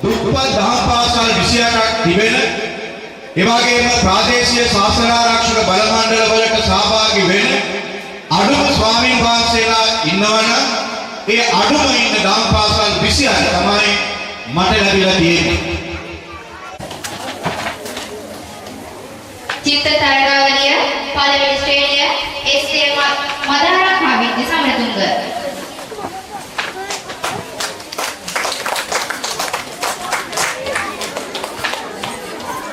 දුප්පත් දහම් පාසල් 28ක් තිබෙන ඒ වගේම ප්‍රාදේශීය ශාසන ආරක්ෂක බල මණ්ඩල වලට සහභාගී වෙන අඩුම ස්වාමීන් වහන්සේලා ඉන්නවනම් ඒ අඩුම ඉන්න දහම් පාසල් 28 තමයි මට ලැබිලා තියෙන්නේ. චිත්ත තරගාවලිය පළවෙනි ශ්‍රේණිය එස්.ඒ. මදාරක් මවිද්ද සමරතුංග.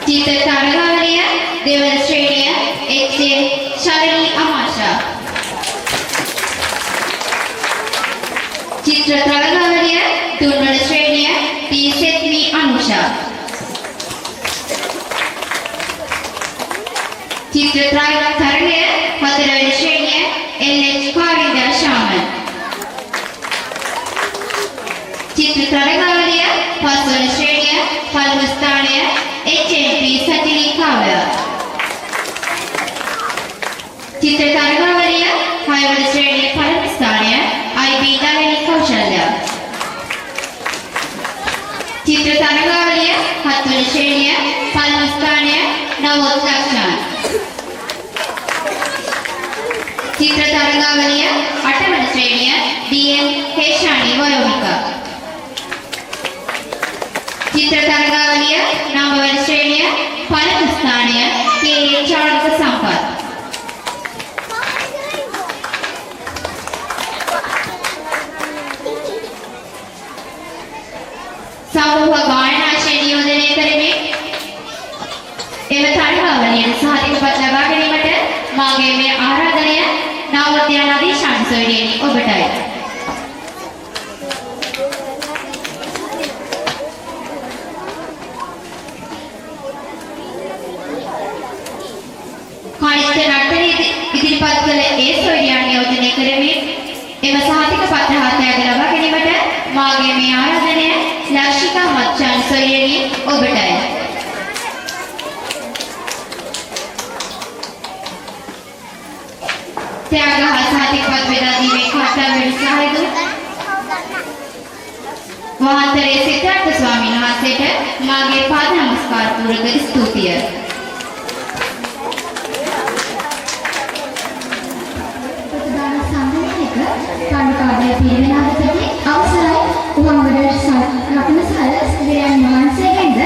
චිත්ත තරගාවලිය දෙවන ශ්‍රේණිය එච්.ඒ. ශරණී අමාෂා. චිත්‍ර තරගාවලිය තුන්වන ශ්‍රේණිය ටී සෙත්මි අනුෂා. චිත්‍ර තරගය හතරවෙනි ශ්‍රේණිය එල්.එච්. කාරින්දා ශාමල්. චිත්‍ර තරගාවලිය පස්වන ශ්‍රේණිය පළමු ස්ථානය එච්.එම්.පී. සතිලී කාව්‍ය. චිත්‍ර තරගාවලිය හයවන ශ්‍රේණිය පළමු ස්ථානය අයි.බී. නලිනී කෞශල්‍ය. චිත්‍ර තරගාවලිය හත්වන ශ්‍රේණිය පළමු ස්ථානය නවෝත් ලක්ෂණ. චිත්‍ර තරගාවලිය අටවන ශ්‍රේණිය ඩී.එම්. හේෂානි වයෝමිකා. චිත්‍ර තරගාවලිය නවවන ශ්‍රේණිය පළමු ස්ථානය කේ.ඒ. චාරුක සම්පත්. සමූහ ගායනා ශ්‍රේණිය යෝජනය කරමින් එම තරගාවලියට සහතිකපත් ලබා ගැනීමට මාගේ මේ ආරාධනය නාවත්‍ය නදීශාන් සොයුරියනි ඔබටයි. කායික නටන ඉදිරිපත් කළ ඒ සොයුරියන් යෝජනය කරමින් එම සහතිකපත් හා ත්‍යාග ලබා ගැනීමට මාගේ මේ ආරාධනය ලක්ෂිකා මච්චාන් සොයුරියනි ඔබටයි. ත්‍යාග හා සහතිකපත් බෙදා දීමේ කර්තව්‍ය සහායදු වහන්තරේ සිතාර්ථ ස්වාමීන් වහන්සේට මාගේ පාද නමස්කාර පූර්වක ස්තුතිය. ප්‍රතිදාන සම්මේලනයක කණ්ඩායමේ පිරිවෙනාගතදී අවසරයි උවන්වඩ රත්නසාල ස්ත්‍රීයන් වහන්සේගෙන්ද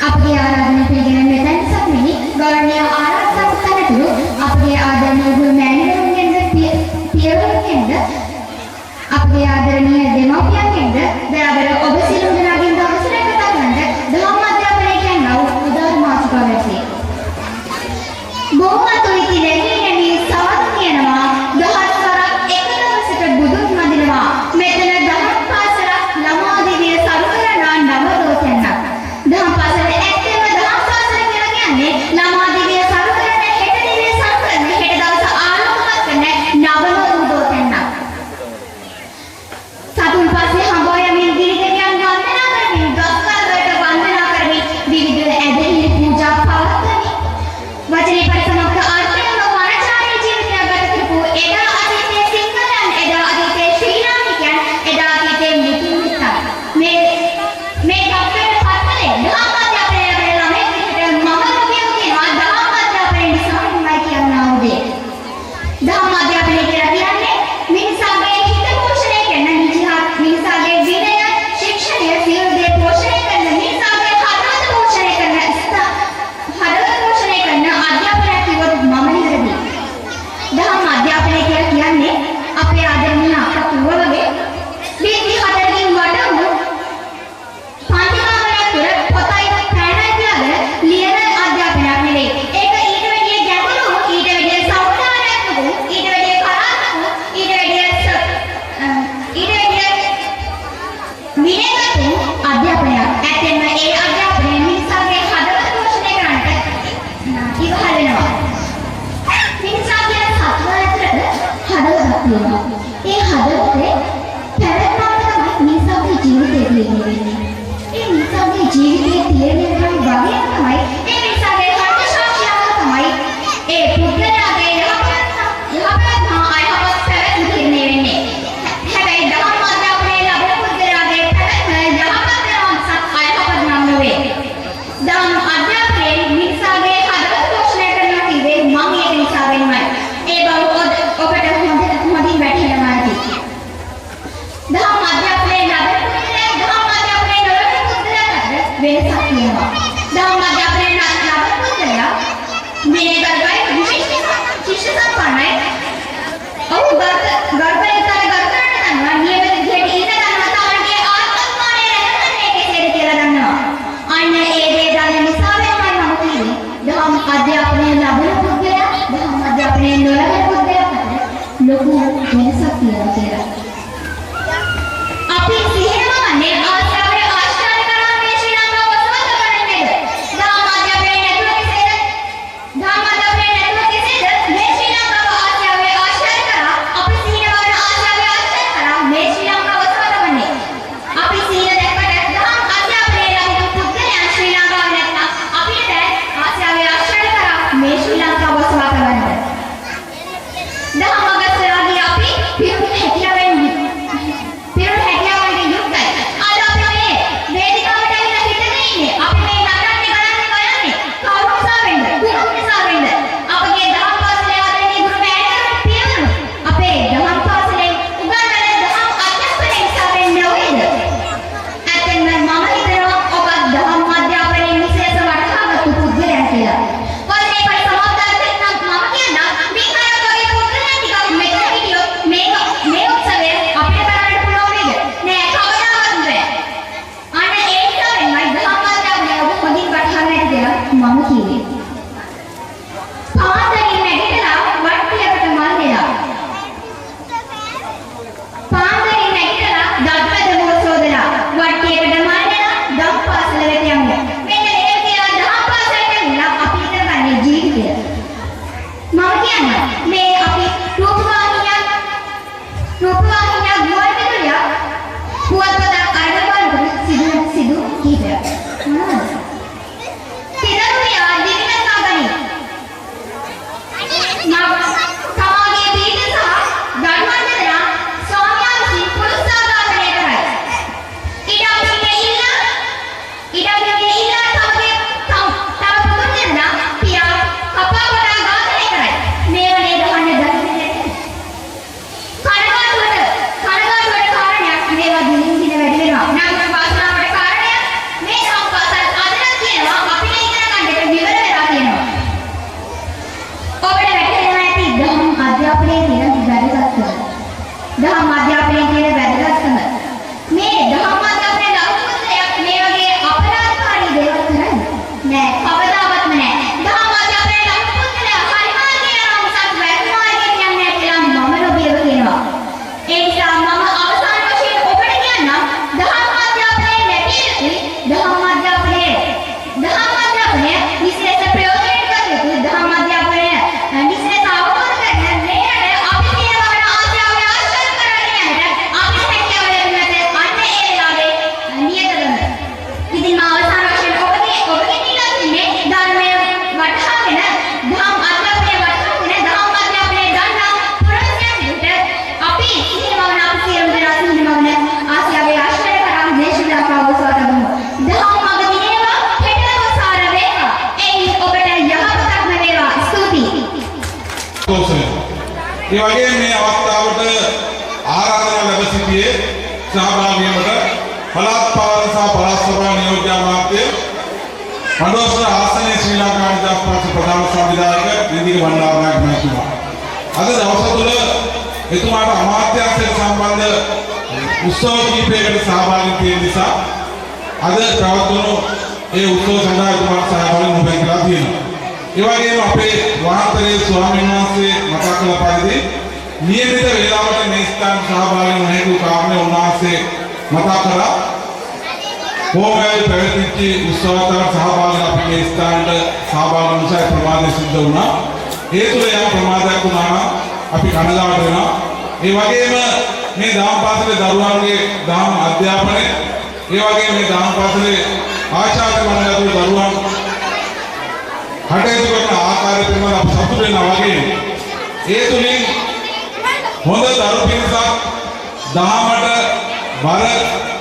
අපගේ ආරාධනා පිළිගෙන මෙතෙන් සම්මිනි ගෞරවනීය ආරාධනා කරතුළු අපගේ ආදරණීය ගුරු මෑණිවරුන්ගෙන්ද පියවරුන්ගෙන්ද අපගේ ආදරණීය දෙමව්පියන්ගෙන්ද දයාබර ඔබ සියලු දෙනාගෙන් අවසරය කතා කරන්න ධර්ම අධ්‍යාපනය කියනවා උදාර මාතෘකාව ඇති. බොහොමතුයි කිලෙන්නේ සවන් කියනවා දහස්වරක් එක දවසට බුදුන් වඳිනවා මෙතන දහම් පාසලක් ළමා දිවිය සරු කරනා නව දෝතෙන්නක්. දහම් පාසල ඇත්තම දහම් පාසල කියලා කියන්නේ ළමා දිවිය සරු කරන හෙට දිවිය සරු කරන හෙට දවස ආරම්භ කරන නව දෝතෙන්නක්. සතුන් පස්සේ හඹා යමින් ගිරිදෙවියන් වන්දනා කරමින් දස්කල් වලට වන්දනා කරමින් විවිධ ඇදහිලි පූජා පවත්වමින් වචනේ පරිසමක්ක ආර්ථික වනචාරී ජීවිතයක් ගත කරපු එදා අතීතයේ සිංහලයන් එදා අතීතයේ ශ්‍රී ලාංකිකයන් එදා අතීතයේ මුතුන්විතන් මේ ගම්පෙළ පත්තලේ දහම් අධ්‍යාපනය ලැබෙන ළමයෙක් විදිහට මම රුපියල් කියනවා දහම් අධ්‍යාපනයෙන් සමන්මයි කියනවා උදේ. දහම් අධ්‍යාපනය කියලා කියන්නේ මිනිසාගේ හිත පෝෂණය කරන මිනිසාගේ විනය ශික්ෂණය සියලු දේ පෝෂණය කරන මිනිසාගේ හදවත පෝෂණය කරන අධ්‍යාපනය කිව්වොත් මම නිවැරදි. දහම් අධ්‍යාපනය කියලා කියන්නේ අපේ ආදරණීය අප්පා කිව්වා වගේ බිත්ති හතරකින් වඩා වූ පන්ති කාමරයක් තුළ පොතයි පැනයි තියාගෙන ලියන අධ්‍යාපනයක් නෙවෙයි. ඒක ඊට වැඩිය ගැඹුරු, ඊට වැඩිය සෞඛ්‍යාත්මක, ඊට වැඩිය කලාත්මක, ඊට වැඩිය විනයගත අධ්‍යාපනයක්. ඇත්තෙන්ම ඒ අධ්‍යාපනය මිනිසාගේ හදවත පෝෂණය කරන්නට ඉවහල් වෙනවා. මිනිසාගේ සත්ව ඇතුළත හදවතක් තියෙනවා. ඒ හදවතේ පැවැත්මක් තමයි මිනිසාගේ ජීවිතය තියෙන්නේ. ඒ මිනිසාගේ ජීවිතයේ තියෙන වගේම තමයි ඒ මිනිසාගේ හර්ෂ ශාස්ත්‍රය තමයි ඒ පුද්ගලයාගේ යහපත් හා අයහපත් පැවැත්ම තීරණය වෙන්නේ. හැබැයි දහම් අධ්‍යාපනය ලැබෙන පුද්ගලයාගේ වෙනසක් තියෙනවා. දහම් අධ්‍යාපනයේ ලබන පුද්ගලයා මේ ගර්භය විශේෂ ශිෂ්‍ය සම්පන්නයි. ඔහු ගර්භනිකාරය ගරු කරන්න දන්නවා. නියමිත විදිහට ඉන්න දන්නවා. තමන්ගේ ආත්මාමානය රැකගන්නේ කෙසේද කියලා දන්නවා. අන්න ඒ දේ දන්න නිසා වෙනමයි මම කියන්නේ. දහම් අධ්‍යාපනයේ ලබන පුද්ගලයා දහම් අධ්‍යාපනයේ නොලබන පුද්ගලයා අතර ලොකු වෙනසක් තියෙනවා කියලා. අපි සිහිනවන්නේ ආශ්‍රාවයේ ආශ්‍රය කරා මේ ශ්‍රී ලංකාව වසවත කරන්නේ නේද? දහම් අධ්‍යාපනයේ නැතුව කෙසේද? දහම් අධ්‍යාපනයේ නැතුව කෙසේද මේ ශ්‍රී ලංකාව ආශ්‍රාවයේ ආශ්‍රය කරා අපි සිහිනවන ආශ්‍රාවයේ ආශ්‍රය කරා මේ ශ්‍රී ලංකාව වසවත කරන්නේ. අපි සිහින දැක්කට දහම් අධ්‍යාපනයේ ලැබුණු පුද්ගලයන් ශ්‍රී ලංකාව නැත්නම් අපිට ආශ්‍රාවයේ ආශ්‍රය කරා මේ ශ්‍රී ලංකාව වසවත කරන්නේ. දහම් අගස්සලාගේ අපි පිරුණු හැකියාවෙන් දහම් අධ්‍යාපනයේ තියෙන වැදගත්කම මේ දහම් අධ්‍යාපනයේ ලබන පුද්ගලයා මේ වගේ අපරාධකාරී දේවල් කරන්නේ නෑ කවදාවත්ම නෑ. දහම් අධ්‍යාපනයේ ලබන පුද්ගලයා හරි මාර්ගයේ යනවා මිසක් වැරදි මාර්ගයේ යන්නේ නෑ කියලා මම නොබියව කියනවා. ඒ නිසා මම අවසාන වශයෙන් ඔබට කියන්නම් දහම් අධ්‍යාපනයේ ලැබිය යුතුයි. දහම් අධ්‍යාපනය විශේෂ ප්‍රයෝජනයක් ගත යුතුයි. දහම් අධ්‍යාපනය විශේෂ අවබෝධ කරගෙන මේ අපි කියවන ආශ්‍රාවය ආශ්‍රය කරගෙන යන්නට අපි හැකියාව ලැබෙන්නට අන්න ඒ වෙලාවේ නියත කරගන්න. ඉතින් මම අවසාන වශයෙන් ඔබගේ ඉල්ලා තින්නේ ධර්මය වටහාගෙන දහම් අධ්‍යාපනය වටහාගෙන දහම් අධ්‍යාපනය දන්නා පුරවැසියන් විට අපි සිහිනවන අපි සියලුම දෙනා සිහිනවන ආශ්‍රාවය ආශ්‍රය කරා මේ ශ්‍රී ලංකාව සුවතබමු. දහම් මග දිනේවා හෙටව සාර වේවා. එයින් ඔබට යහපතක්ම වේවා. ස්තුතියි. ඒ වගේම මේ අවස්ථාවට ආරාධනා ලැබ සිටියේ සහභාගී වීමට පළාත් පාලන සහ පළාත් සභා නියෝජ්‍ය අමාත්‍ය මණ්ඩෝස්තර ආසනයේ ශ්‍රී ලංකා නිදහස් පක්ෂ ප්‍රධාන සංවිධායක නිදික බණ්ඩාරනායක මහත්මයා අද දවස තුළ එතුමාට අමාත්‍යාංශයට සම්බන්ධ උත්සව කිහිපයකට සහභාගී වෙන නිසා අද ප්‍රවත්වනු ඒ උත්සව සඳහා එතුමාට සහභාගී නොවෙන්න කියලා තියෙනවා. ඒ වගේම අපේ වහන්තරේ ස්වාමීන් වහන්සේ මතක් කළ පරිදි නියමිත වේලාවට මේ ස්ථාන සහභාගී වන හේතු කාරණේ උන්වහන්සේ මතක් කළා. කොහොමද පැවතිච්ච උත්සවයට සහභාගී අපි මේ ස්ථානට සහභාගී නිසා ප්‍රමාද සිද්ධ වුණා. ඒ තුළ යම් ප්‍රමාදයක් වුණා නම් අපි කනගාටු වෙනවා. ඒ වගේම මේ දහම් පාසලේ දරුවන්ගේ දහම් අධ්‍යාපනය ඒ වගේම මේ දහම් පාසලේ ආචාර්ය මණ්ඩලයේ දරුවන් කටයුතු කරන ආකාරය පිළිබඳව අප සතුටු වෙනවා වගේ ඒ තුලින් හොඳ දරු පිරිසක් දහමට බර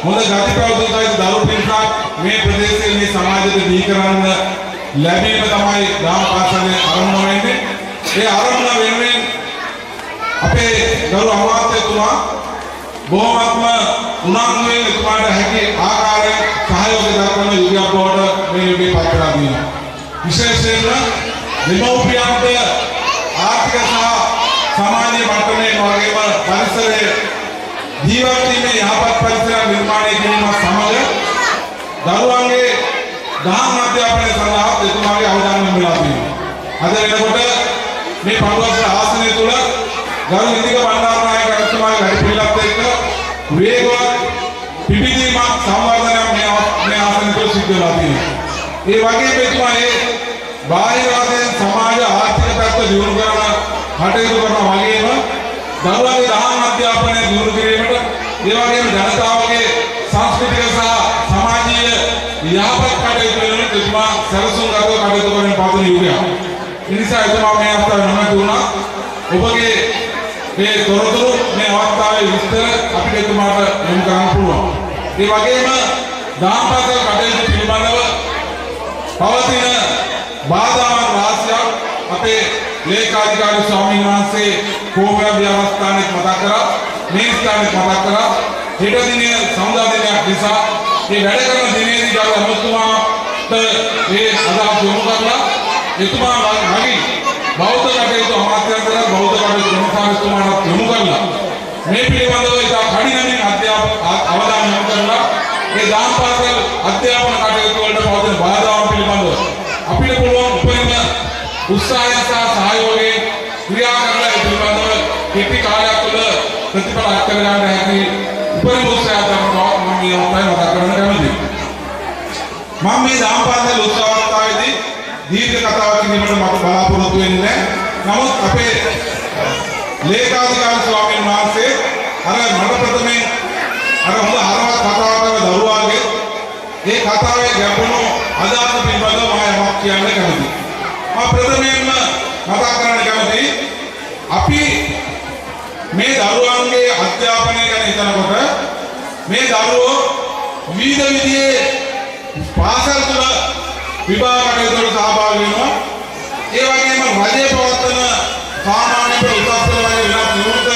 හොඳ ගති ප්‍රවෘත්තියයි දරු පිරිසක් මේ ප්‍රදේශයේ මේ සමාජයට දී කරන්න ලැබීම තමයි දහම් පාසලේ ආරම්භ වෙන්නේ. ඒ ආරම්භ වෙනුවෙන් අපේ ගරු අමාත්‍යතුමා බොහොමත්ම උනන්දුවෙන් එතුමාට හැකි ආකාරයෙන් සහයෝගය දක්වන යුගයක් බවට විශේෂයෙන්ම දෙමව්පියන්ට ආර්ථික සහ සමාජීය මට්ටමේ වගේම පරිසරයේ ජීවත් වීමේ යහපත් පරිසර නිර්මාණය කිරීම සමග දරුවන්ගේ දහම් අධ්‍යාපනය සඳහා එතුමාගේ අවධානය යොමු වෙලා තියෙනවා. අද වෙනකොට මේ පඬුවස්ස ආසනය තුල ගරු ඉන්දික බණ්ඩාරනායක රජතුමාගේ වැඩ පිළිවෙලත් එක්ක වේගවත් පිබිදීමක් සංවර්ධනයක් මේ ආසනය තුල සිද්ධ වෙලා තියෙනවා. ඒ වගේම එතුමා මේ බාහිර වශයෙන් සමාජ ආර්ථික පැත්ත දියුණු කරන කටයුතු කරනවා වගේම දරුවන්ගේ දහම් අධ්‍යාපනය දියුණු කිරීමට ඒ වගේම ජනතාවගේ සංස්කෘතික සහ සමාජීය යහපත් කටයුතු වෙනුවෙන් එතුමා සැලසුම්ගතව කටයුතු කරමින් පවතින යුගයක්. ඒ නිසා එතුමා මේ අවස්ථාවේ නොමැති වුණා. ඔබගේ මේ තොරතුරු මේ අවස්ථාවේ විස්තර අපිට එතුමාට යොමු කරන්න පුළුවන්. ඒ වගේම දාම්පත්‍ය කටයුතු පිළිබඳව පවතින බාධාවන් රාශියක් අපේ ලේකාධිකාරී ස්වාමීන් වහන්සේ කෝපය ව්‍යවස්ථානෙත් මතක් කරා, මේ ස්ථානෙත් මතක් කරා. හෙට දිනේ සමුදා දිනයක් නිසා මේ වැඩ කරන දිනේදී ගරු අමාත්‍යතුමාට මේ අදහස් යොමු කරලා එතුමා මගින් බෞද්ධ කටයුතු අමාත්‍යංශයට බෞද්ධ කටයුතු කොමසාරිස්තුමාට යොමු කරලා මේ පිළිබඳව ඉතා කඩිනමින් අවධානය යොමු කරලා මේ දාම්පාසල් අධ්‍යාපන කටයුතු වලට පවතින බාධාවන් පිළිබඳව අපිට පුළුවන් උපරිම උත්සාහය සහ සහයෝගයෙන් ක්‍රියා කරලා ඒ පිළිබඳව කෙටි කාලයක් තුළ ප්‍රතිඵල අත් කර ගන්න හැකි උපරිම උත්සාහය දක්වනවා මම මේ අවස්ථාවේ මතක් කරන්න කැමතියි. මම මේ දාම්පාසල් උත්සවතාවේදී දීර්ඝ කතාවක් කිරීමට මට බලාපොරොත්තු වෙන්නේ නැහැ. නමුත් අපේ ලේකාධිකාරී ස්වාමීන් වහන්සේ අර මට ප්‍රථමයෙන් අර හොඳ හරවත් කතාවක් කරන දරුවාගේ ඒ කතාවේ ගැඹුරු අදහස පිළිබඳව මම යමක් කියන්න කැමතියි. මම ප්‍රථමයෙන්ම මතක් කරන්න කැමතියි අපි මේ දරුවන්ගේ අධ්‍යාපනය ගැන හිතනකොට මේ දරුවෝ විවිධ විදිහේ පාසල් තුල විභාග කටයුතු වලට සහභාගී වෙනවා. ඒ වගේම රජයේ පවත්වන සාමාන්‍ය පෙළ උසස් පෙළ වගේ වෙනත් නිවෘත්ත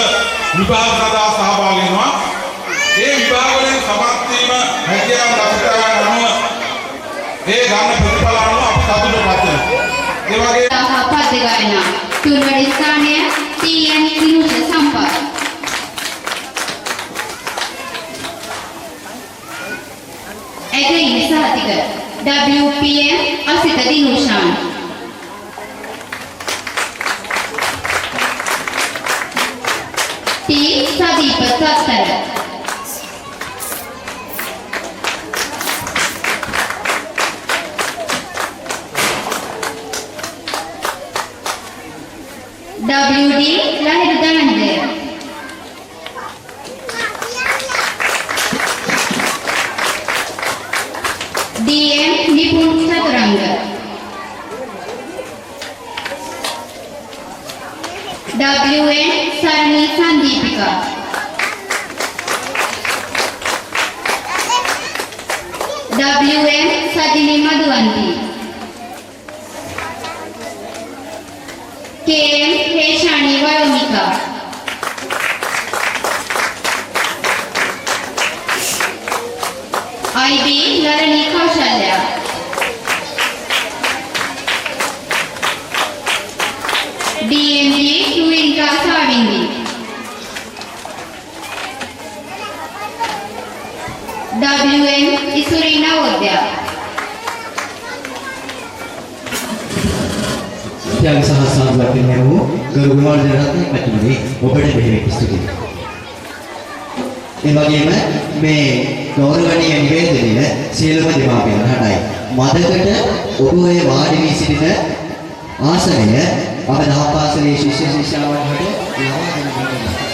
විභාග සඳහා සහභාගී වෙනවා. ඒ විභාග වලින් සමත් වීම හැකියාව දක්වලා ගන්නම ඒ ගන්න ප්‍රතිඵල අනුව අපි සතුටුපත් වෙනවා. ඒ වගේ පද්‍ය ගායනා තුන්වැනි ස්ථානය TN විනුෂ සම්පත්. ඇගීම් සහතික WPM Asitha දිනුෂාන්. T Sadeepa සත්තර. WD Lahiru දනන්දය. DM Nipun චතුරංග. WN සරණී සංදීපිකා. WM සජිනී Maduwanthi. KM හේෂානී වයෝමිකා. IB ලරණී Kaushalya. DMG ටුවින්කා සාවින්දි. WN ඉසුරී නවෝදයා. ත්‍යාග සහ සාධුවකින් වූ ගරු කුමාරජනරත්න පැතුමේ ඔබට බෙහෙවින් ස්තුතියි. ඒ වගේම මේ ගෞරවනීය නිවේදනය සියලුම දෙමාපියන් හටයි. මදකට ඔබ ඔය වාඩි වී සිටින ආසනය අප දහම් පාසලේ ශිෂ්‍ය ශිෂ්‍යාවන් හට ලබා දෙන බවට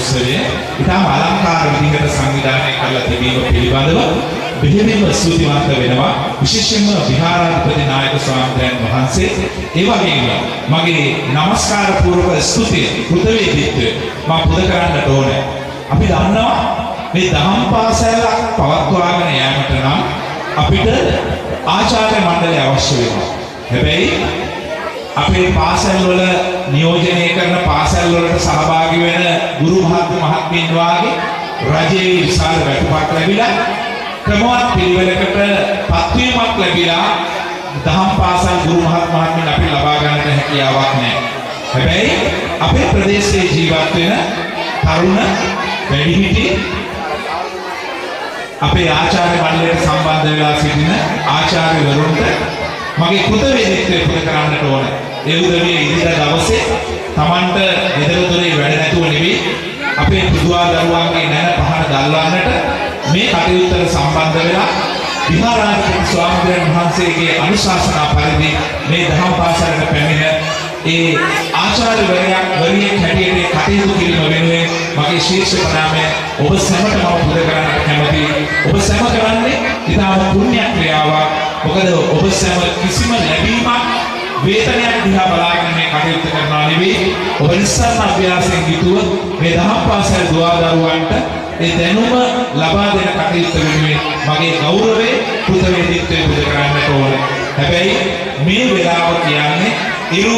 උත්සවය ඉතාම අලංකාර විදිහට සංවිධානය කරලා තිබීම පිළිබඳව බෙහෙවින්ම ස්තුතිවන්ත වෙනවා. විශේෂයෙන්ම විහාරාධිපති නායක ස්වාමීන් වහන්සේ ඒ වගේම මගේ নমස්කාර පූර්වක ස්තුතිය කෘතවේදීත්වය මම පුද කරන්නට ඕනේ. අපි දන්නවා මේ දහම් පාසලක් පවත්වාගෙන යාමට නම් අපිට ආචාර්ය මණ්ඩලය අවශ්‍ය වෙනවා. හැබැයි අපේ පාසල් වල නියෝජනය කරන පාසල් වලට සහභාගී වෙන ගුරු මහත්මීන් වාගේ රජයේ විශාල වැටුපක් ලැබිලා ක්‍රමවත් පිළිවෙලකට පත්වීමක් ලැබිලා දහම් පාසල් ගුරු මහත්මීන් අපි ලබා ගන්නට හැකියාවක් නැහැ. හැබැයි අපේ ප්‍රදේශයේ ජීවත් වෙන තරුණ වැඩිහිටි අපේ ආචාර්ය මණ්ඩලයට සම්බන්ධ වෙලා සිටින ආචාර්යවරුන්ට මගේ කෘතවේදීත්වය පුද කරන්නට ඕනේ. ඒ උදවිය ඉදිරියට දවසේ Tamanට ගෙදර දොරේ වැඩ නැතුව නෙවෙයි අපේ පුදුආ දරුවන්ගේ නැන පහන දල්වන්නට මේ කටයුත්තට සම්බන්ධ වෙලා විහාරාධිපති ස්වාමීන් වහන්සේගේ අනුශාසනා පරිදි මේ දහම් පාසලට පැමිණ ඒ ආචාර්යවරයෙක් හැටියට කටයුතු කිරීම වෙනුවෙන් මගේ ශීර්ෂ ප්‍රණාමය ඔබ සැමට මම පුද කරන්නට කැමතියි. ඔබ සැම කරන්නේ ඉතාම පුණ්‍ය ක්‍රියාවක්. මොකද ඔබ සැම කිසිම ලැබීමක් වේතනයක් දිහා බලාගෙන මේ කටයුතු කරනවා නෙවෙයි. ඔබ නිස්සාරණ අභ්‍යාසයෙන් යුතුව මේ දහම් පාසල් දුවා දරුවන්ට ඒ දැනුම ලබා දෙන කටයුත්ත වෙනුවෙන් මගේ ගෞරවයේ කෘතවේදීත්වය පුද කරන්නට ඕනේ. හැබැයි මේ වෙලාව කියන්නේ ඉරු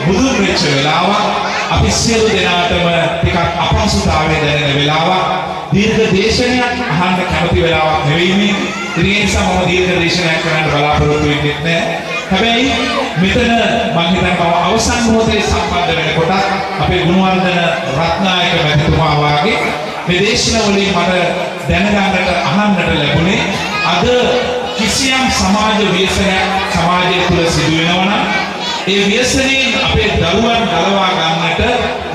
බුදුන් වෙච්ච වෙලාවක්. අපි සියලු දෙනාටම ටිකක් අපහසුතාවය දැනෙන වෙලාවක්. දීර්ඝ දේශනයක් අහන්න කැමති වෙලාවක් නෙවෙයි මේ. ඒ නිසා මම දීර්ඝ දේශනයක් කරන්න බලාපොරොත්තු වෙන්නේ නැහැ. හැබැයි මෙතන මම හිතනවා අවසන් මොහොතේ සම්බන්ධ වෙනකොට අපේ ගුණවර්ධන රත්නායක මැතිතුමා වාගේ මේ දේශන වලින් මට දැනගන්නට අහන්නට ලැබුණේ අද කිසියම් සමාජ ව්‍යසනයක් සමාජය තුළ සිදු වෙනවා නම් ඒ ව්‍යසනයෙන් අපේ දරුවන් ගලවා ගන්නට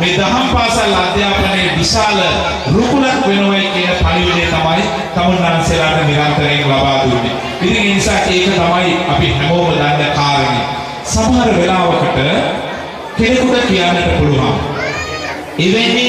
මේ දහම් පාසල් අධ්‍යාපනයේ විශාල රුකුලක් වෙනවයි කියන පණිවිඩය තමයි තමුන්නාන්සේලාට නිරන්තරයෙන් ලබා දුන්නේ. ඉතින් ඒ නිසා ඒක තමයි අපි හැමෝම දන්න කාරණේ. සමහර වෙලාවකට කෙනෙකුට කියන්නට පුළුවන් එවැනි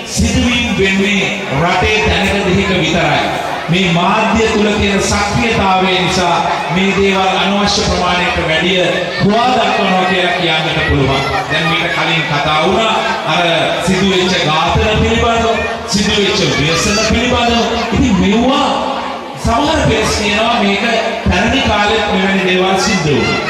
සිදුවීම් වෙන්නේ රටේ දැනක දෙහික විතරයි. මේ මාධ්‍ය තුල තියෙන සක්‍රියතාවය නිසා මේ දේවල් අනවශ්‍ය ප්‍රමාණයට වැඩිය හොවා දක්වනවා කියලා කියන්නට පුළුවන්. දැන් මේක කලින් කතා වුණා අර සිදුවෙච්ච ඝාතන පිළිබඳව, සිදුවෙච්ච ව්‍යසන පිළිබඳව. ඉතින් මෙවුවා සමහර පෙස් කියනවා මේක පැරණි කාලෙත් මෙවැනි දේවල් සිද්ධ වුණා.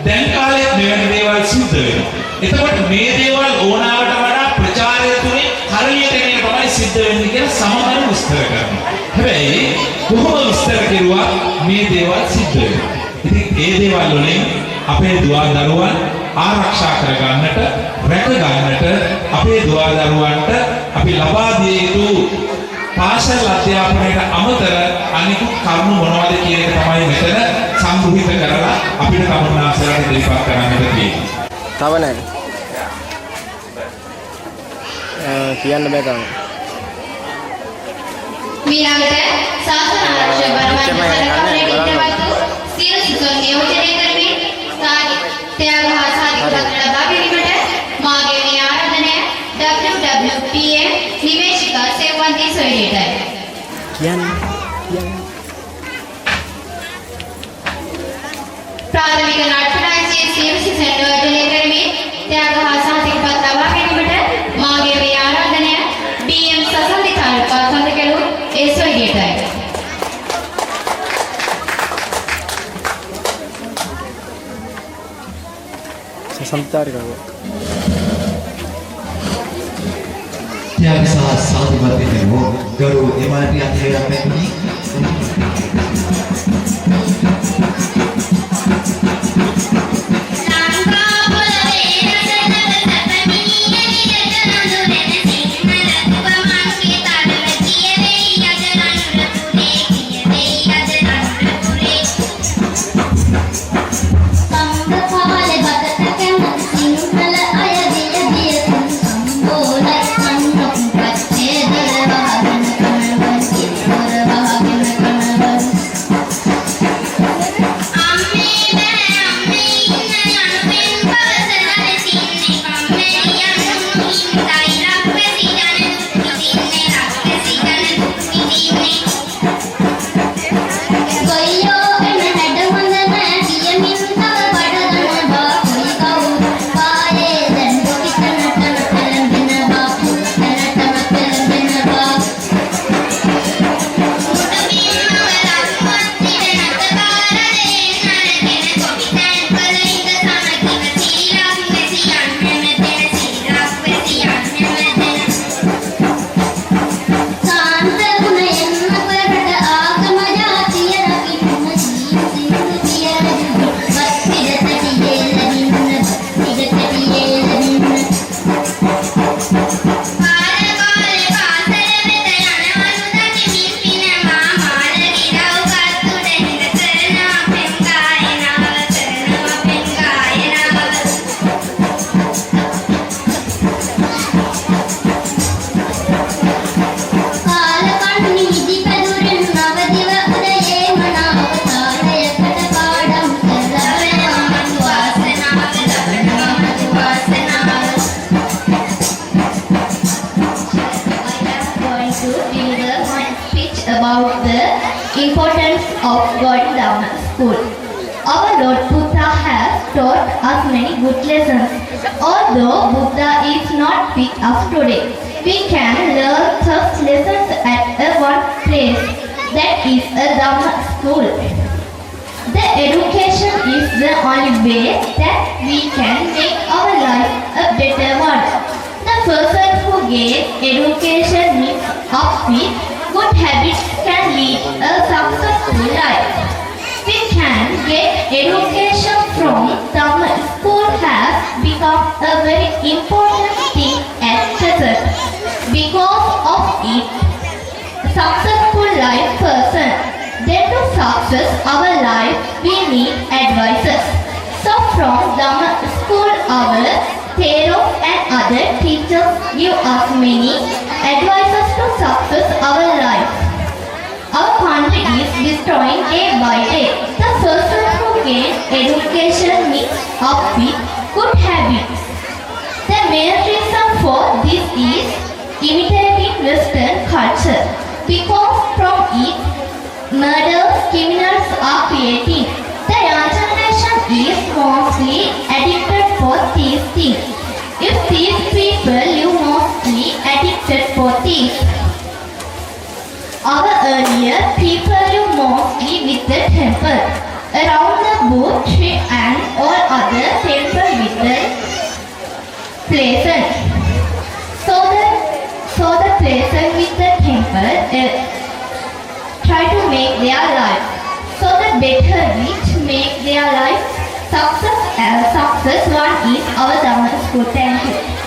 දැන් කාලෙත් මෙවැනි දේවල් සිද්ධ වෙනවා. එතකොට මේ දේවල් ඕනාවට වඩා ප්‍රචාරය තුනේ හරියට එන්නේ තමයි සිද්ධ වෙන්නේ කියලා සමහර විස්තර කරනවා. හැබැයි කොහොම විස්තර කෙරුවා මේ දේවල් සිද්ධ වෙනවා. ඉතින් ඒ දේවල් වලින් අපේ දුවා දරුවන් ආරක්ෂා කරගන්නට, රැක ගන්නට අපේ දුවා දරුවන්ට අපි ලබා දිය යුතු පාසල් අධ්‍යාපනයට අමතර අනිකුත් කරුණු මොනවද කියන එක තමයි මෙතන සම්මුඛිත කරලා අපිට කවුරුනාසලට ඉදිරිපත් කරන්නට තියෙන්නේ. තව නැහැ. කියන්න බෑ තාම. ඊළඟට ශාසන ආරක්ෂක බලවන්ත සලකන්නේ විද්‍යාවතු සියලු සිසුන් නියෝජනය කරමින් සාහිත්‍යය හා සාහිත්‍ය ලබා ගැනීමට මාගේ මේ ආරාධනය WWPM නිවේශිකා සේවන්ති සොයුරියටයි. ප්‍රාථමික නාට්‍යයේ සියලු සිසුන් නියෝජනය කරමින් ත්‍යාග හා සාහිත්‍ය පත් ලබා ගැනීමට මාගේ මේ ආරාධනය BM සසන්ති කාර්යකාර සඳකලු ඒ සොයුරියටයි. සසන්තාරිකව त्याग सह साधु मध्य हो गरु एमआरटी अध्ययन में भी about the importance of going down to school. Our Lord Buddha has taught us many good lessons. Although Buddha is not with us today, we can learn such lessons at one place, that is a Dhamma school. The education is the only way that we can make our life a better one. The person who gets education mixed up with good habits can lead a successful life. We can get education from Dhamma school has become a very important thing at present. Because of it, successful life person. Then to success our life, we need advisors. So from Dhamma school, our Thero and other teachers give us many advices to success our life. Our country is destroying day by day. The person who gains education mixed up with good habits. The main reason for this is imitating Western culture. Because from it, murders, criminals are creating. The young generation is mostly addicted for these things. If these people live mostly addicted for these, our earlier people live mostly with the temple. Around the Buddha tree and all other temple with the pleasant. So the pleasant with the temple try to make their life. So the better which make their life success one is our Dhamma school. Thank you.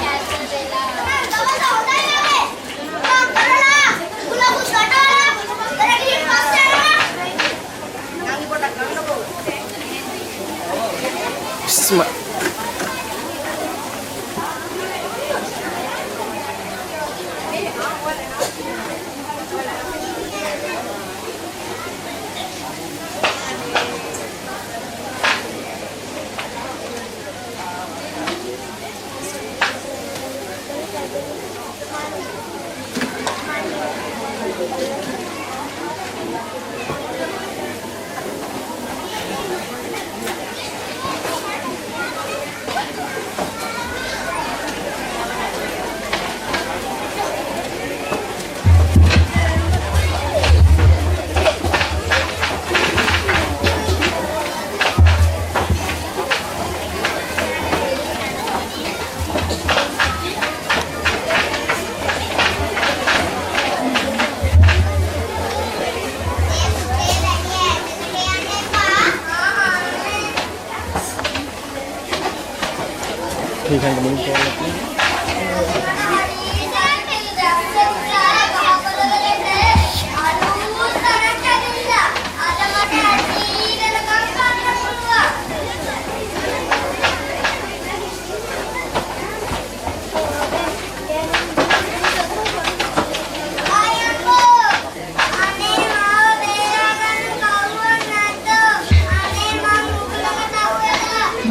ठीक है community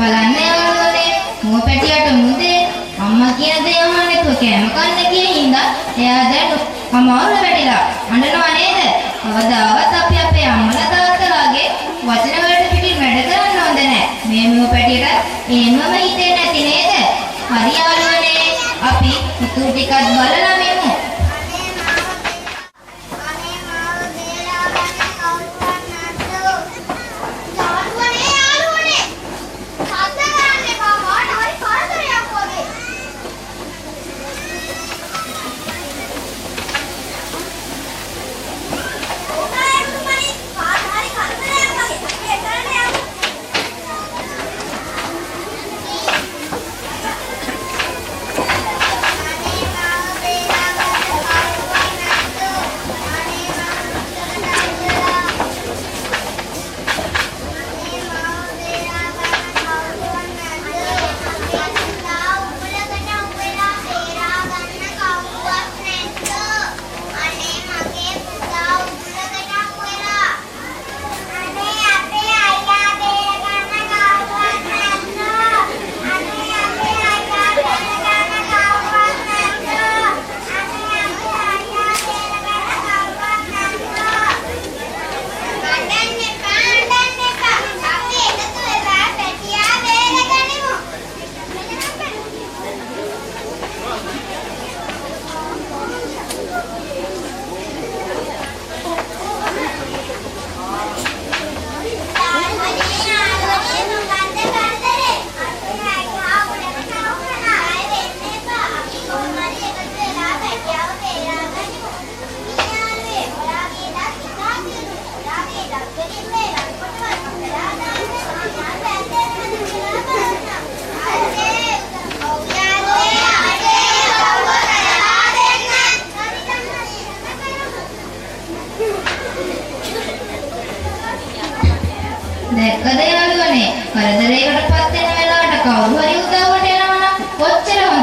බලන්න යාළුවනේ මුව පැටියට මුදේ අම්මා කියන දේ අහන්න නැතුව කෑම කන්න කියන හින්දා එයා දැන් අමාරුව වැටිලා අඬනවා නේද? කවදාවත් අපි අපේ අම්මලා තාත්තලාගේ වචන වලට පිටින් වැඩ කරන්න හොඳ නැහැ. මේ මුව පැටියට එහෙමම හිතෙන්නේ නැති නේද? හරි යාළුවනේ අපි ඉතුරු ටිකක් බලලා මෙමු. Bye.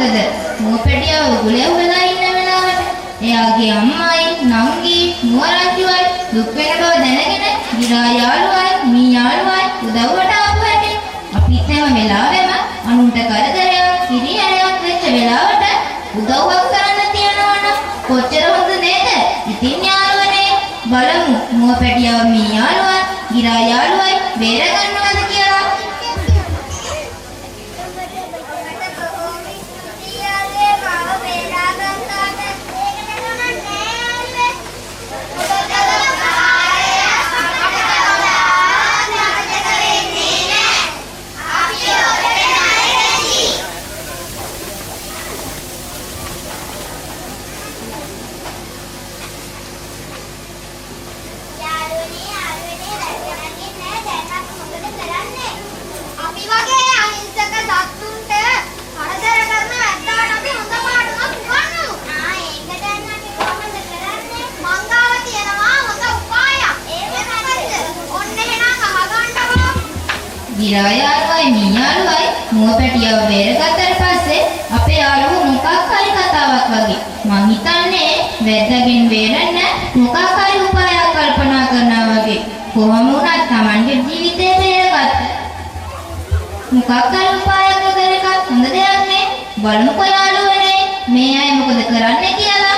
මොකද මුවපැටියව උගුලේ උගලා ඉන්න වෙලාවට එයාගේ අම්මයි නංගි මුවරංචුවයි දුක් වෙන බව දැනගෙන ගිරා යාළුවයි මී යාළුවයි උදව්වට ආපු හැටි අපිත් හැම වෙලාවෙම අනුන්ට කරදරයක් කිරියයක් වෙච්ච වෙලාවට උදව්වක් කරන්න තියනවා නම් කොච්චර හොඳ නේද? ඉතින් යාළුවනේ බලමු මුවපැටියව මී යාළුවයි ගිරා යාළුවයි බේර ගන්නවද කියලා. ගිරා යාළුවයි මී යාළුවයි මුවපැටියව බේරගත්තට පස්සේ අපේ යාළුවෝ මොකක් හරි කතාවක් වගේ මං හිතන්නේ වැද්දාගෙන් බේරන්න මොකක් හරි උපායක් කල්පනා කරනවා වගේ කොහොම වුණත් Tamanගේ ජීවිතේ බේරගත්ත මොකක් හරි උපායක් කරන එක හොඳ දෙයක් නේ බලමුකෝ යාළුවනේ මේ අය මොකද කරන්නේ කියලා.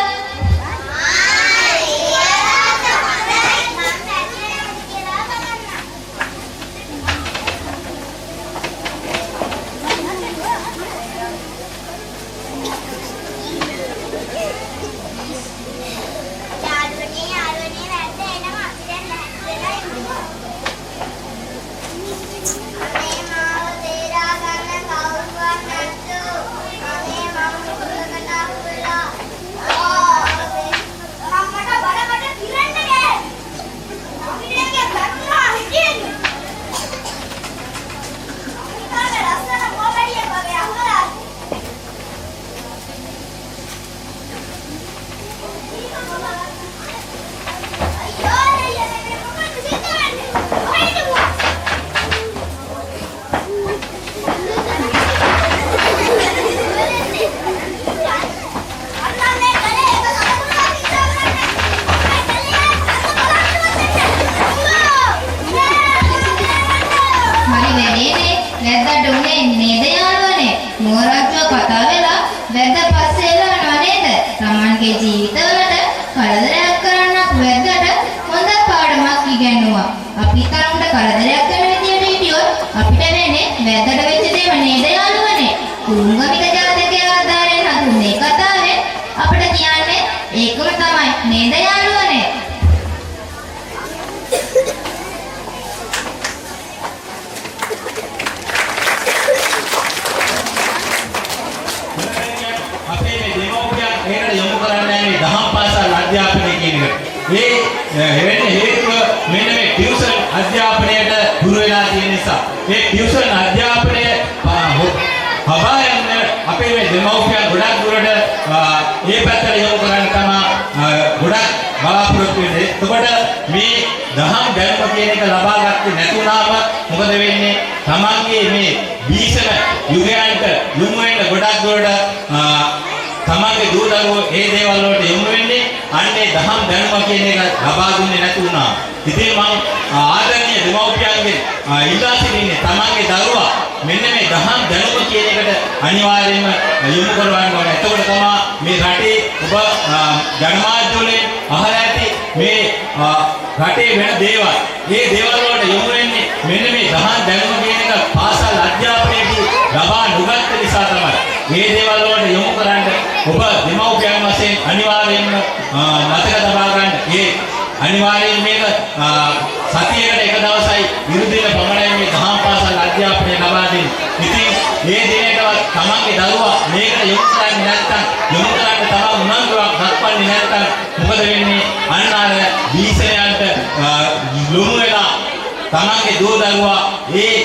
තමන්ගේ දූ දරුවා ඒ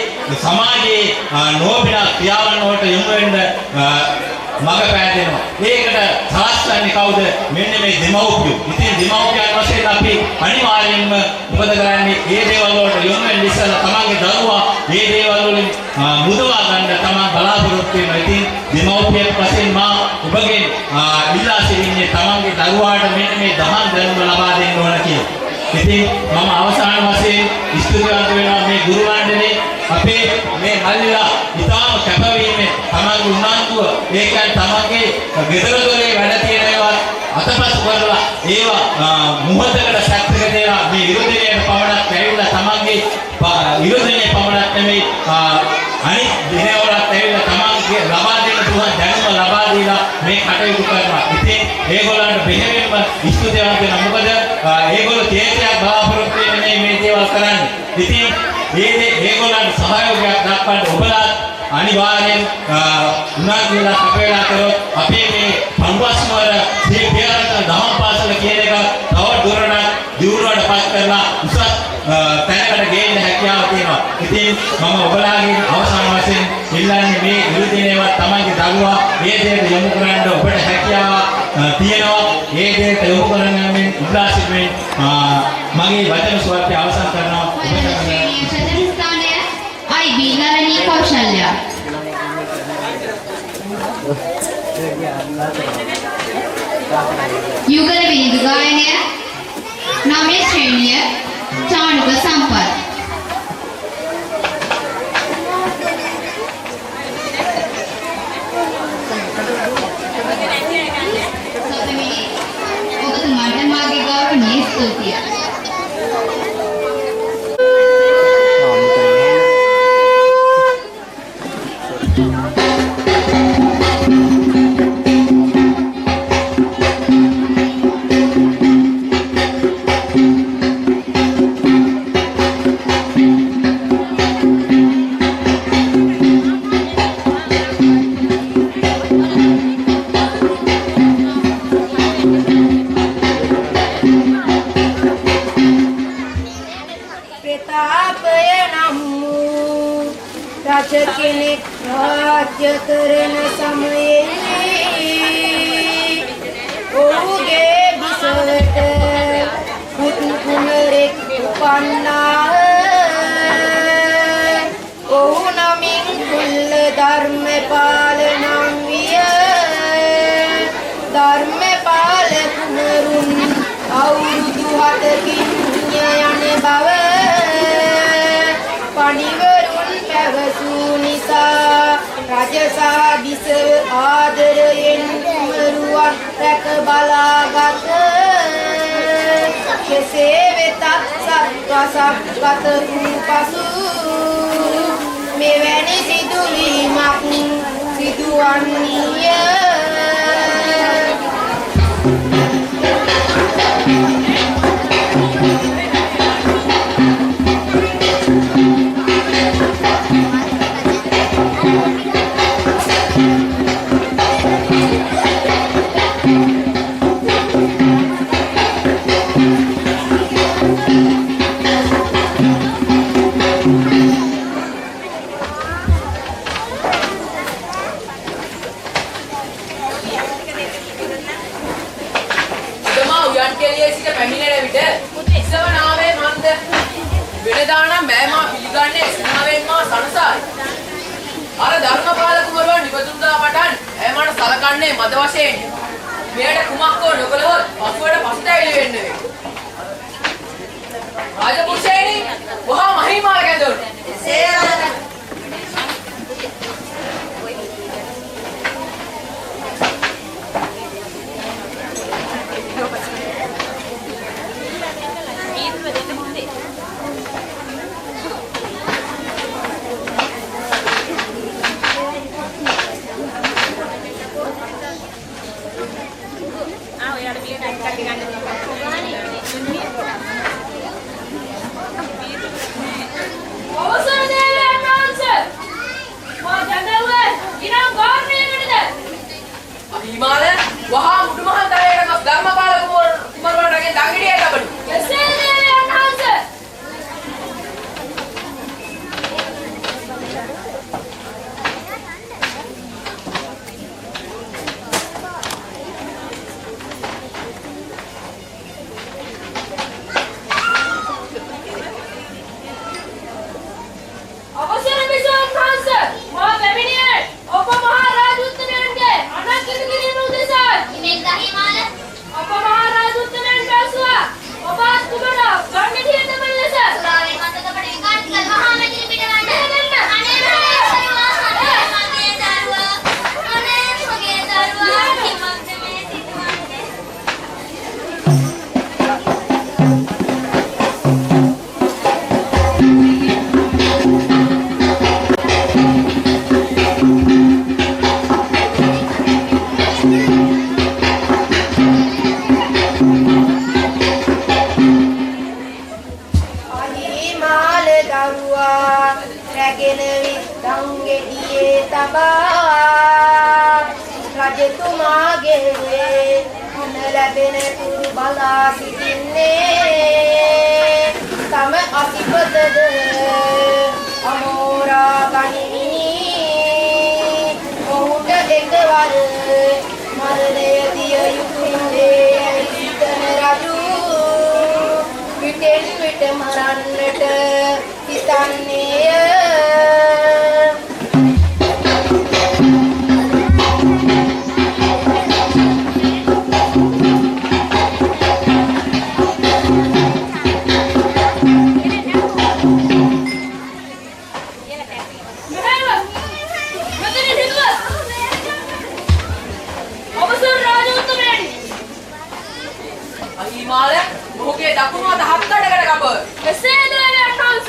සමාජයේ නෝබිනා ක්‍රියාවන් වලට යොමු වෙන්න මඟ පෑදෙනවා. ඒකට සාස්ත්‍රන්නේ කවුද? මෙන්න මේ දෙමව්පියෝ. ඉතින් දෙමව්පියන් වශයෙන් අපි අනිවාර්යයෙන්ම මොකද කරන්නේ? මේ දේවල් වලට යොමු වෙන්න ඉස්සෙල්ලා තමන්ගේ දරුවා මේ දේවල් වලින් මුදවා ගන්න තමන් බලාපොරොත්තු වෙනවා. ඉතින් දෙමව්පියෙක් වශයෙන් මා ඔබගෙන් ඉල්ලා සිටින්නේ තමන්ගේ දරුවාට මෙන්න මේ දහම් දැනුම ලබා දෙන්න ඕන කියලා. ඉතින් මම අවසාන වශයෙන් ස්තුතිවන්ත වෙනවා මේ ගුරු මණ්ඩලේ අපේ මේ මල්ලිලා ඉතාම කැපවීමෙන් තමන්ගේ උනන්දුව ඒ කියන්නේ තමන්ගේ ගෙදර දොරේ වැඩ තියෙන ඒවා අතපසු කරලා ඒවා මොහොතකට සැකසක දේවා මේ විරුද්ධණයට පමණක් ඇවිල්ලා තමන්ගේ විරුද්ධණේ පමණක් නෙමෙයි අනිත් දිනවලත් ඇවිල්ලා තමන්ගේ ලබා දෙන්න පුළුවන් දැනුම ලබා දීලා මේ කටයුතු කරනවා. ඉතින් ඒගොල්ලන්ට බෙහෙවින්ම ස්තුතිවන්ත වෙනවා. මොකද ඒගොල්ලෝ තේජයක් බලාපොරොත්තු වෙන්නේ මේ දේවල් කරන්නේ. ඉතින් ඒගොල්ලන්ට සහයෝගයක් දක්වන්න ඔබලා අනිවාර්යෙන් උනන්දුලා කපේලා කරොත් අපේ මේ පන්වස්මර ශ්‍රී පියාරතන දහම් පාසල කියන එක තව දුරටත් දියුණුවටපත් කරලා උසස් තැනකට ගේන්න හැකියාව තියෙනවා. ඉතින් මම ඔබලාගෙන් අවසාන වශයෙන් ඉල්ලන්නේ මේ විරුද්ධිනේවත් තමන්ගේ දරුවා මේ දෙයට යොමු කරන්න ඔබට හැකියාව තියෙනවා. මේ දෙයට යොමු කරන්න මෙන් ඉල්ලා සිටින්නේ මගේ වචන ස්වල්පය අවසන් කරනවා. චතුර්ථ ස්ථානය IB නරණී කෞශල්‍ය. යුගල විනිදු ගායනය 9 ශ්‍රේණිය චානුක සම්පත්. ඔබතුමාට මාගේ ගෞරවනීය ස්තුතිය. කෙනෙක් රාජ්‍ය කරන සමයේ ඔහුගේ බිසවට පුතු කුමරෙක් උපන්නා. ඔහු නමින් කුල්ල ධර්මපාල නම් විය. ධර්මපාල කුමරුන් අවුරුදු 7කින් යන බව පණිවරුන් පැවසූ නිසා රජසා බිසව ආදරයෙන් කුමරුවන් රැක බලාගත. කෙසේ වෙතත් සත්වසක් ගත වූ පසු මෙවැනි සිදුවීමක් සිදුවන්නීය. මද වශයෙන් මෙයට කුමක් හෝ නොකළහොත් පසුවට පසුතැවිලි වෙන්න වේ. රාජපුරුෂයනි වහා මහිමාල කැඳවනු. මොකෙන්ද හිමාල? අප මහරජතුමෙන් පැසුවා. ඔබ අත්කුමන ගන්න තියෙන ලෙස. සුරාවේ මතක පඩේ කාර්තික මහා මැදිරි පිටවන්න. අනේ මගේ දරුවා. අනේ මගේ දරුවා. කිමක්ද මේ සිදුවන්නේ? රජතුමාගේ මොන ලැබෙන තුරු බලා සිටින්නේ තම අසිපතද අමෝරා ගනිමිනි ඔහුට එකවර මරණය දිය යුතුනේ සිතන රජු විටෙන් විට මරන්නට හිතන්නේය. හිමාල මොහුගේ දකුණු අත හත් කඩකට කප. එසේද යටහංස.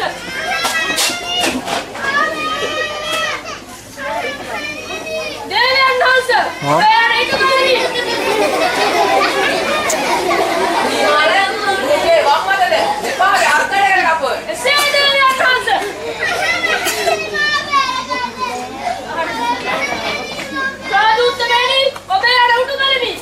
දෙවියන් වහන්සේ ඔයාට ඒක කරන්නේ. හිමාල මොහුගේ වම් අතද දෙපාරේ හත් කඩකට කප. එසේද යටහංස. රාජුත්තමනි ඔබ යාට උඩු බලමි.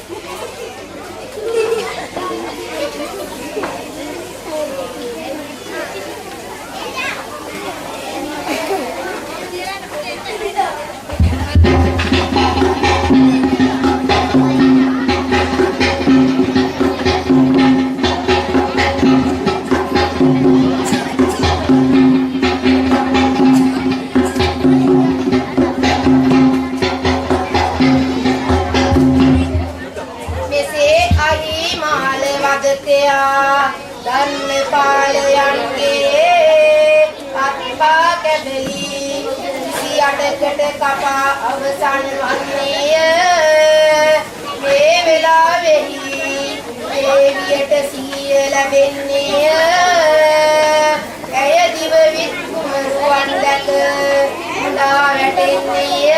කපා අවසන් වන්නේය. මේ වෙලාවෙහි දේවියට සිහිය ලැබෙන්නේය. ඇය දිව විත් කුමරුවන් දැක මුලා වැටෙන්නේය.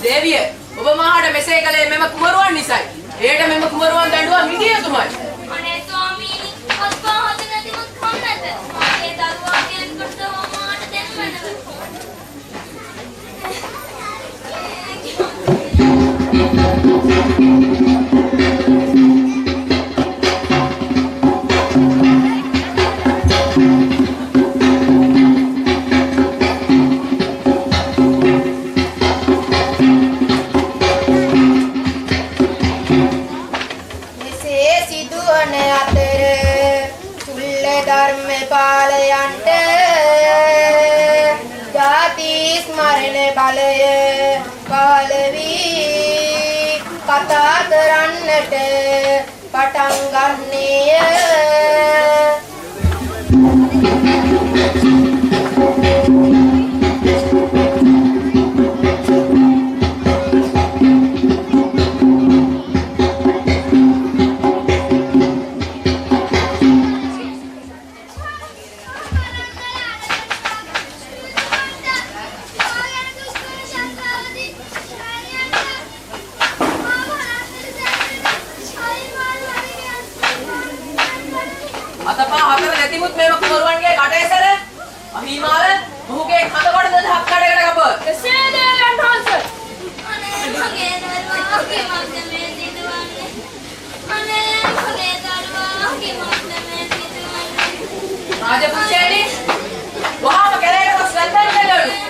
දේවිය ඔබ මාහට මෙසේ කලේ මෙම කුමරුවන් නිසායි. එයට මෙම කුමරුවන් දඬුවම් මිදිය යුතුමයි. අනේ ස්වාමීනි අස්පහත නැතිවත් කන්නද? මගේ දරුවා කෙනෙකුට මාට දෙන්නව. බලය පහළ වී කතා කරන්නට පටන් ගන්නේය. අතපා හතර නැතිමුත් මේව කුමරුවන්ගේ කටේසර අහිමාල මොහුගේ කඳ කොටද හත් කඩකට කප. එසේද යන්හන්ස. අනේ මගේ දරුවා කිමක්ද මේ සිදුවන්නේ? අනේ මගේ දරුවා කිමක්ද මේ සිදුවන්නේ? රාජපුරුෂයනි වහාම කැලේට පස් වැද්දන් දෙලවලු.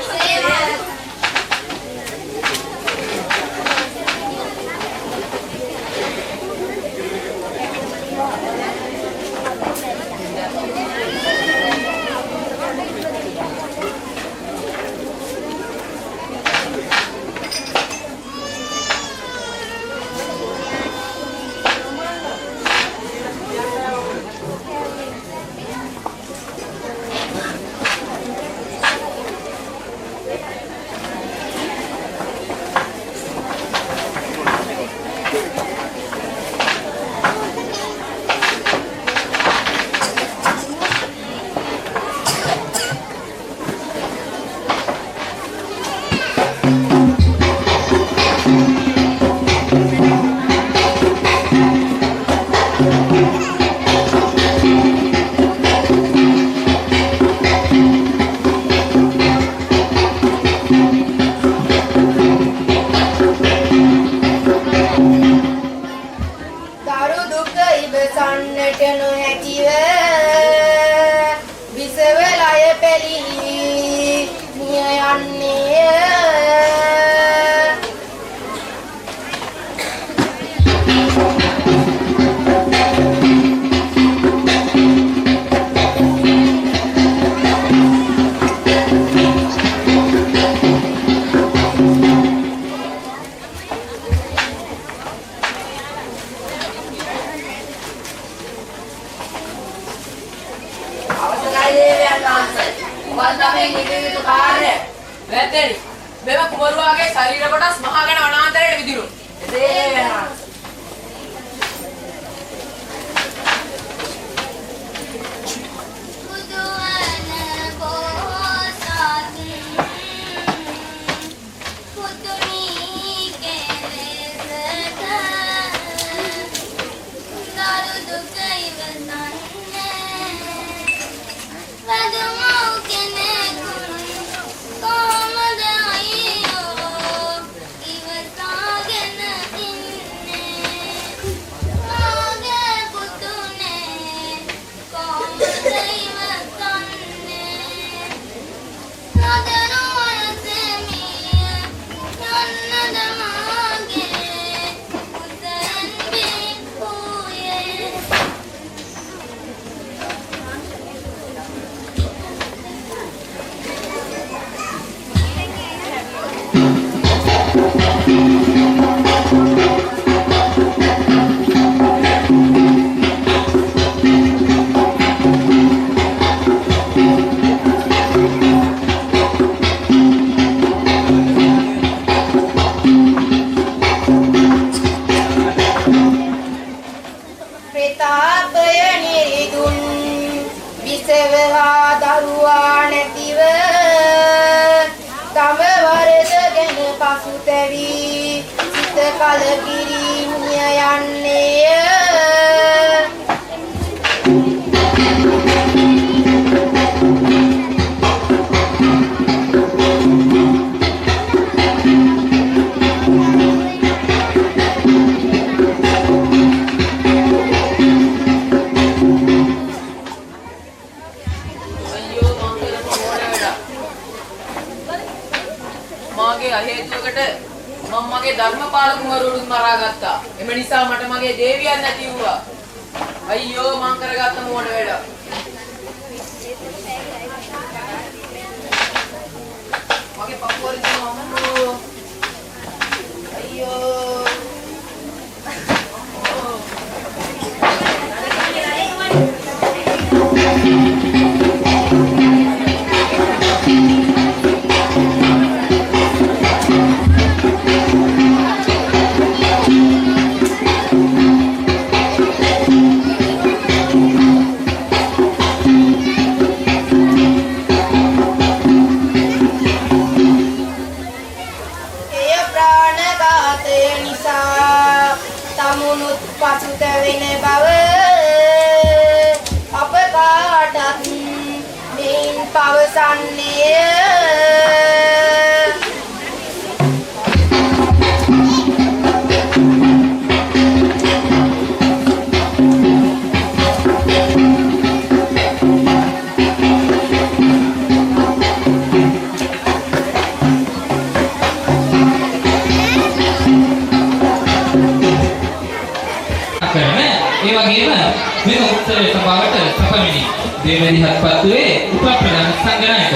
දෙමළි හත්පත්තුවේ උපප්‍රධාන සංඝනායක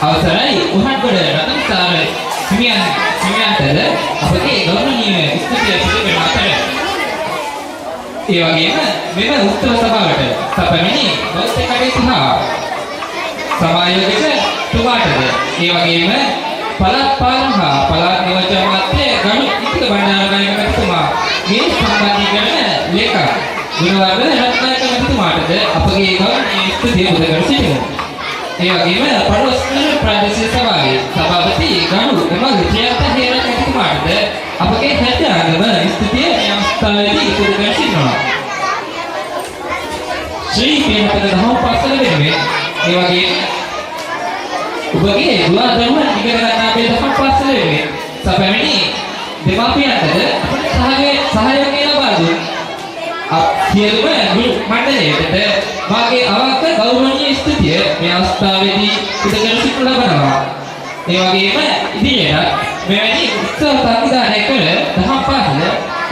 අවසරයි උහත්ගොඩ රතනසාර හිමියන්ටද අපගේ ගෞරවනීය ස්තුතිය පිළිගැන අතර ඒ වගේම මෙම උත්සව සභාවට සැපැමිණි බෞද්ධ කටයුතු හා සමායෝජක තුමාටද ඒ වගේම පළාත් පාලන හා පළාත් නියෝජ්‍ය අමාත්‍ය ගරු ඉතික බණ්ඩාරනායක මැතිතුමා මේ සම්බන්ධීකරණ ලේකම් ගුණවර්ධන රත්නායක මැතිතුමාටද අපගේ ගෞරවනීය ස්තුතිය පුදකර සිටිමු. ඒ වගේම පළොස්වන ප්‍රාදේශීය සභාවේ සභාපති ගරු එමග ජයන්ත හේරත් මැතිතුමාටද අපගේ හැටාගම ස්තුතිය මේ අවස්ථාවේදී පුදකර සිටිනවා. ශ්‍රී පියනපද දහම් පාසල වෙනුවෙන් ඒ වගේම ඔබගේ දුවා දරුවන් ඉගෙන ගන්න අපේ දහම් පාසල වෙනුවෙන් සැපැමිණි දෙමාපියන්ටද සහයෝගය ලබා දුන් සියලුම ගුරු මණ්ඩලයටද මාගේ අවංක ගෞරවනීය ස්තුතිය මේ අවස්ථාවේදී පුදකර සිටු ලබනවා. ඒ වගේම ඉදිරියට මෙවැනි උත්සව සංවිධානය කළ දහම් පාසල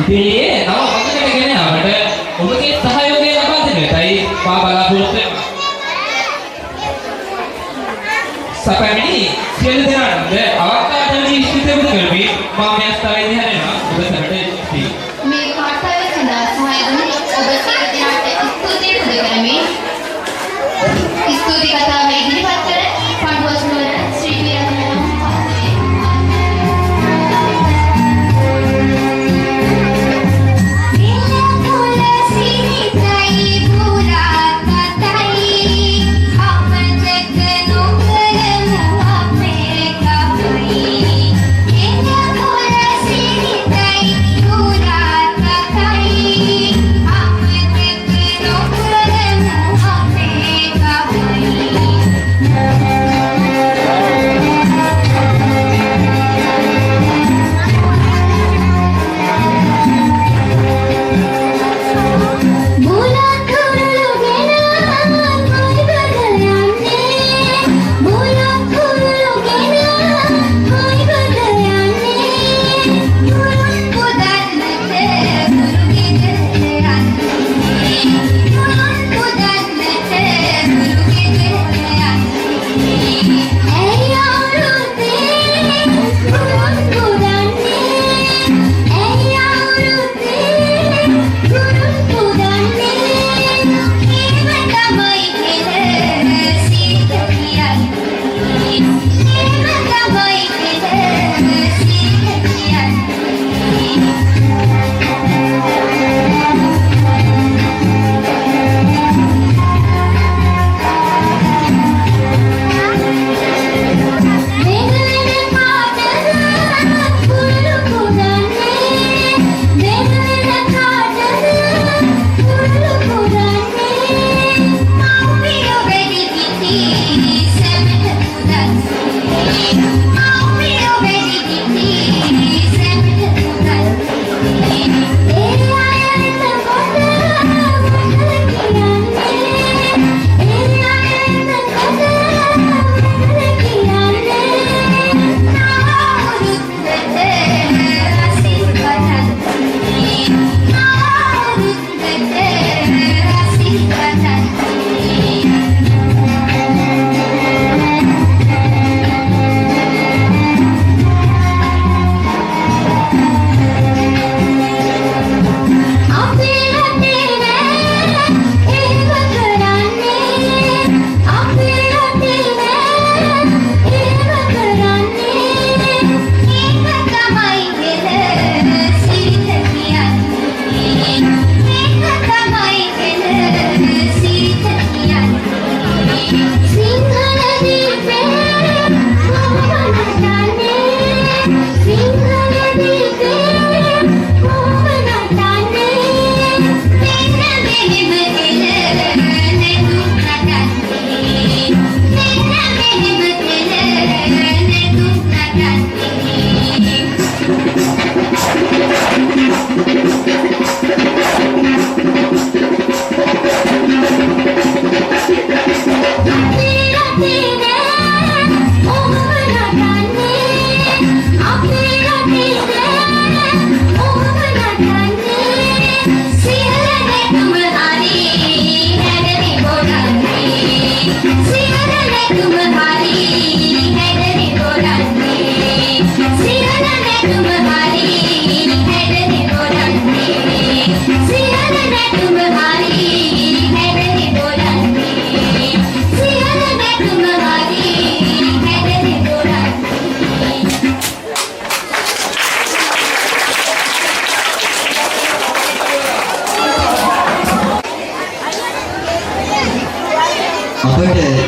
ඉදිරියේ නව මඟකට ගෙන යාමට ඔබගේ සහයෝගය ලබා දෙන්නටයි මා බලාපොරොත්තු වෙනවා. සැපැමිණි සියලු දෙනාටද අවස්ථාවේදී ස්තුතිය පුද කරමින් මා මේ අවස්ථාවේදී හැරෙනවා ඔබ සැමට මේ කාර්යය සඳහා සහාය දුන් ඔබ සියලු දෙනාට ස්තුතිය පුද කරමින් ස්තුති කතාව ඉදිරිපත් කර පඬුවස්නුවර ශ්‍රී වීරරත්න Pura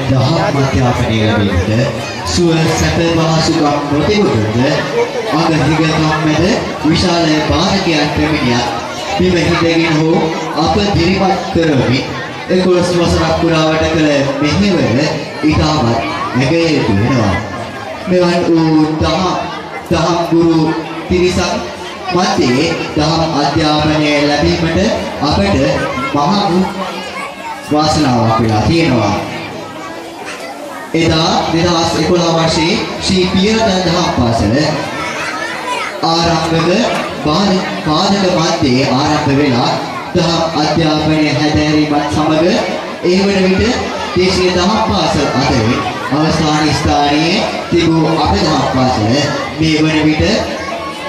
දහම් අධ්‍යාපනය ලැබීමට සුව සැප පහසුකම් නොතිබුණද අගහිගකම් මැද විශාල බාධකයන් පැමිණියා. බිම හිඳගෙන හෝ අප දිරිමත් කරමින් 11 වසරක් පුරාවට කළ මෙහෙවර ඉතාමත් නැගිය යුතු වෙනවා. මෙවන් වූ දහම් ගුරු පිරිසක් මැදේ දහම් අධ්‍යාපනය ලැබීමට අපට මහා වාසනාවක් වෙලා තියෙනවා. එදා 2011 වර්ෂයේ ශ්‍රී පියවර දහම් පාසල ආරම්භක පාදක මැදේ ආරම්භ වෙලා දහම් අධ්‍යාපනය හැදෑරීමත් සමග ඒ වන විට දේශීය දහම් පාසල් අතරින් අවසාන ස්ථානයේ තිබූ අප දහම් පාසල මේ වන විට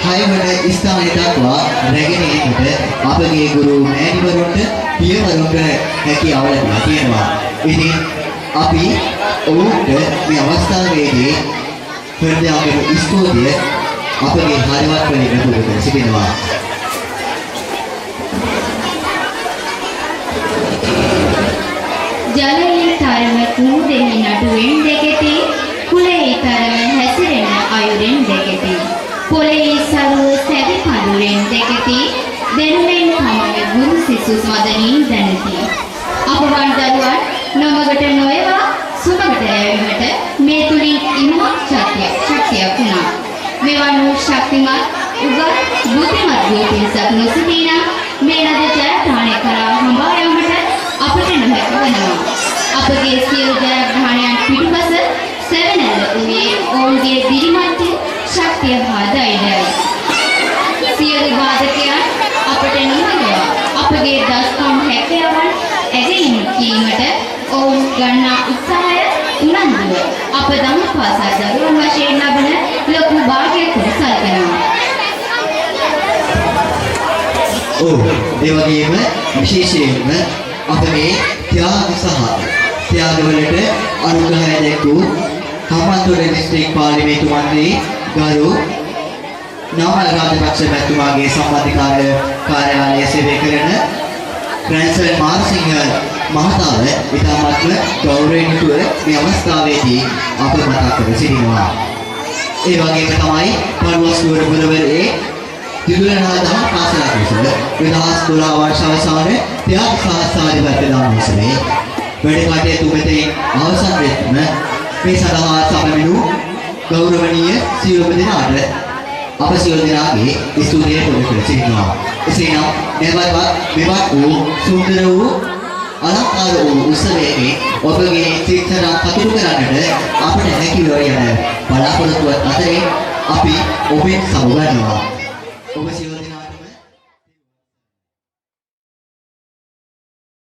6 වන ස්ථානය දක්වා රැගෙන ඒමට අපගේ ගුරු මෑණිවරුන්ට පියවරුන්ට හැකියාව ලැබලා තියෙනවා. ඉතින් අපි ඔවුන්ට මේ අවස්ථාවේදී හෘදයාගම ස්තුතිය අපගේ හරවත් වලින් පුරුදු කර සිටිනවා. ජලයේ තරම කුමුදෙහි නටුවෙන් දෙකෙති කුලයේ තරම හැසිරෙන අයුරෙන් දෙකෙති පොළේ සරුව සැවි පඳුරෙන් දෙකෙති දෙනුවෙන් තමගේ ගුරු සිසු මදනින් දැනති අපවන් දරුවන් නොමගට නොයවා සුමගට යැවීමට මේ තුලින් ඉමහත් ශක්තියක් වුණා. මෙවන් වූ ශක්තිමත් උගත් බුද්ධිමත් ගෝපින්සක් නොසිටිනම් මේ ලද ජයග්‍රහණය කරා හඹා යාමට අපට නොහැකි වෙනවා. අපගේ සියලු ජයග්‍රහණයන් පිටුපස සැවනැල්ල වූයේ ඔවුන්ගේ දිරිමත් ශක්තිය හා ධෛර්යයයි. සියලු බාධකයන් අපට නොමගවා අපගේ දස්කම් හැකියාවන් ඇගීම් කීමට ඔවුන් ගන්නා උත්සාහය උනන්දුව අප දහම් පාසල් දරුවන් වශයෙන් ලබන ලොකු භාග්‍යයක් සලකනවා. ඒ වගේම විශේෂයෙන්ම අප මේ ත්‍යාග ත්‍යාගවලට අනුග්‍රහය දැක්වූ හම්බන්තොට දිස්ත්‍රික් පාර්ලිමේන්තු මන්ත්‍රී ගරු නාමල් රාජපක්ෂ මැතිතුමාගේ සම්බන්ධකාර කාර්යාලයේ සේවය කරන ක්‍රැන්සල් මාර්සිංහ මහතාව ඉතාමත්ම ගෞරවයෙන් යුතුව මේ අවස්ථාවේදී අප මතක් කර සිටිනවා. ඒ වගේම තමයි පන්වස්නුවර පුරවරයේ දිදුලනා දහම් පාසලක් විසින් 2012 වර්ෂ අවසානයේ ත්‍යාග සහස්‍රාධිපති දානෝසනේ වැඩ කටයුතු මෙතෙන් අවසන් වෙත්ම මේ සඳහා සමමිනු ගෞරවනීය සියලුම දෙනාට අප සියලු දෙනාගේ ස්තුතිය පුද කර සිටිනවා. එසේනම් මෙවත් වූ සුන්දර වූ අලංකාර වූ උත්සවයේ ඔබගේ සිතන කටයුතු කරන්නට අපට හැකි වේ යන බලාපොරොත්තුවත් අතරේ අපි ඔබෙන් සමුගන්නවා. ඔබ සියලු